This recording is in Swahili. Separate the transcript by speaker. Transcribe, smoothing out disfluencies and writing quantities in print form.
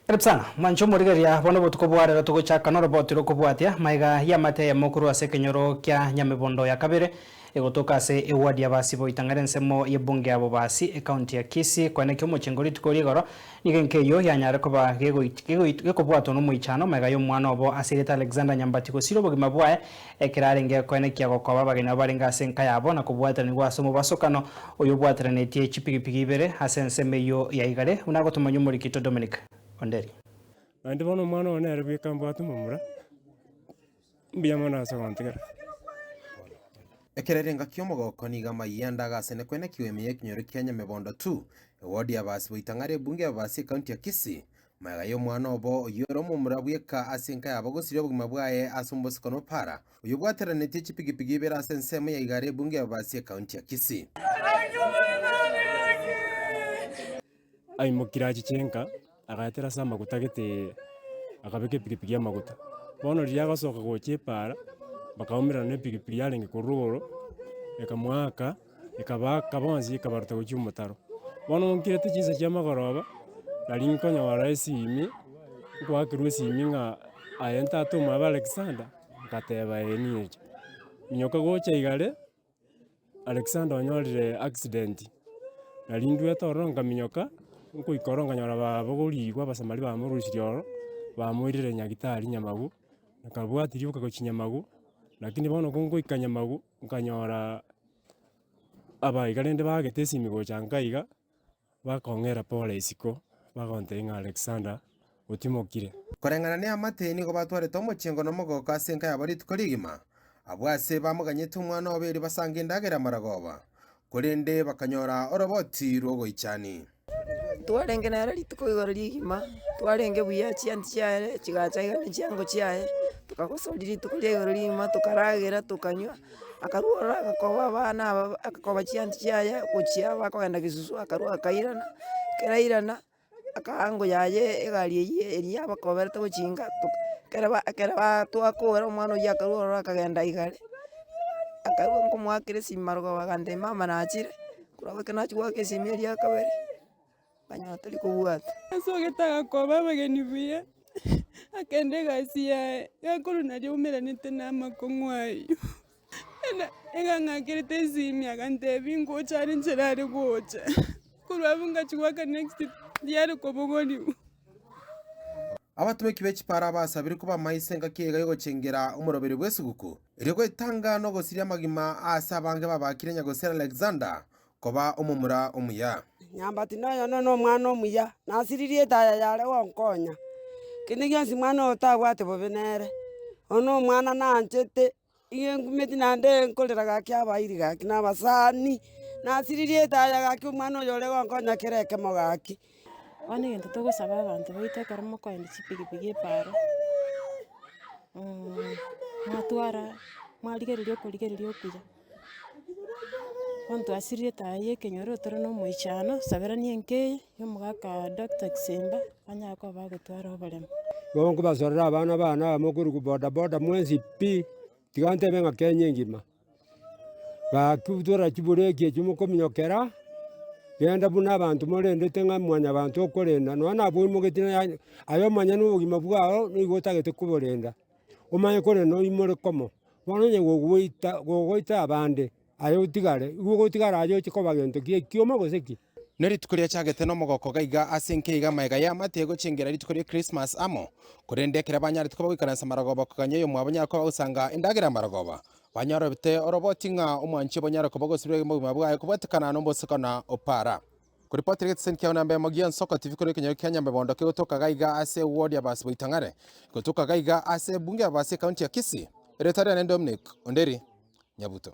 Speaker 1: Karibu sana mwancho murigeria bono botukobwarera tugochaka no roboti rokobwatia maiga ya mate ya mukuru ase kenyoro kya nyamebondo ya kabere egotoka ase ewadi ya basi boitangare nsemo ye bunge ya Bobasi account ya Kisii kwane kyo mochengori tukori goro nigenke yo yanyare koba gekobwato no muichano maiga yo mwana obo asireta Alexander Nyambati gosiro bogima bwae ekirarenge kwane kya gokoba bagenya barenga ase nka yabo na kobwata ni gwa OMOBASOKANO oyo bwatira netie chipigipigi ibere ase nseme yo ya Igare unagotuma nyumuri kito Dominic Onderi.
Speaker 2: Andi bono mwana one ari bikamba atumumura. Mbiyamana asagontigara.
Speaker 3: Ekererenga kyomogoko niga mayanda gasene kwene kiwemeye kinyoro kya Nyamebondo 2 ewodi ya basi boitangare bunge ya basi county ya Kisii maga yo mwana obo yoro mumura bweka asenka yabo gosiro bugima bwaye ASOMOBASOKANO para uyu bwateranete chipigipigi bera sensemo ya Igare bunge ya basi county ya Kisii
Speaker 2: ai mukiraji chenka agatera sama gutagete akabeke pigipigi ya maguta bono ria gasoka gochepara bakaumira ne pigipigi yarenge kurugoro ekamwaka ekabaka bonzi ekabaruta gochumutaro bono nkirete chinsa kya magoroba nalinkonya wa rais imi kwa kirusi imi nga ayenta atuma aba Alexander kateba eniye minyoka gocha Igare Alexander onyorire accident nalindwe toronga minyoka nko ikoronga nyora babogori gwa basamali ba murushiro ba muirire nyagitari nyamagu nakabwatiri uka Nyamagu lakini bono kongo ikanyamagu nkanyora aba Igarende bagetesi imigo chankaiga bakongera pole isiko bagontenga Alexander utimokire
Speaker 3: korengana ne amate nigo batware tomo chengo no mogoko asenka yabari tukorigima abwase bamuganyete umwana oberi basanga indagera maragoba kurende bakanyora oroboti rogo ichani
Speaker 4: twarenge nara rituko igoro rigima twarenge buya chianti chiaye chigacha igane chiango chiaye tukagosoriri tukoria igoro rigima tukaragera tukanywa akaruora akakoba bana akakoba chianti chiaye gochia bakogenda gisusu akaruora akairana kerairana akaango yaye egari eye eria bakoberete gochinga keraba twakora omwana oya akaruora akagenda Igare akaruora nkomwakire simarugo bagande mama nachire kurabeke nachigwa kesimi eria kabere banyota likubwata
Speaker 5: asogetaga koba bageni buya akende gasia yakuru nari umeranite namakongwayo engangakirite simi akante bingo chari ncherari gocha kurabunga chigwaka next yari kobogoni
Speaker 3: abatumeki bechipara basabiri kuba maisenga kiega yogochengera umuroberi bwesuguku iriko itanga no gosiria magima asa bange babakire nyagosera Alexander koba umumura umuya
Speaker 6: Nyambati noyo no mwana omuya nasiririe taya yare wonkonya kindi gionsi mwana otagwate bobenere ono mwana nanchete iye ngumeti nande nkolera gaki abairi gaki nabasani nasiririe taya gaki mwana oyo ore wonkonya kereke mogaki
Speaker 7: Wani gento togosaba abantu boitekera mokoenda chipigipigi epara mwatwara mwarigereria okuya Wantu asirie taye kenyoro toro no moichano saberani enke yo mugaka Dr. Kisemba anyako bagotwara obarema
Speaker 8: bongo basorera abana mokuru boda boda mwenzi pi tigante benga Kenya ngima bakutora chibureke chumukominyokera genda buna abantu morendete ngamwanya abantu okorenda nona abo mugetina ayo manya n'ubugima bwao nigotagete kuborenda umanye kore no imore komo bononye gogoita abande ayo tigare ugo tigara ayo chikoba gento kioma goseki
Speaker 3: neri tukoria chagete no mogoko gaiga asenke iga maiga ya matego chengera ritukoria Christmas amo kurende kera banyari tukoba gikaransa maragoba kuganyeyo mwabanya ko usanga indagera maragoba banyaro bite orobotinga omwanchi bonyara kobogosirwe mu mabwaye kubatikana no mbosokana opara kuripotire getsen kya namba magian soko TV kuri Kenya Kenya Nyamebondo kutoka gaiga ase ward ya basi boitangare kutoka gaiga ase bunge ya basi county ya Kisii retare na Dominic Onderi Nyabuto.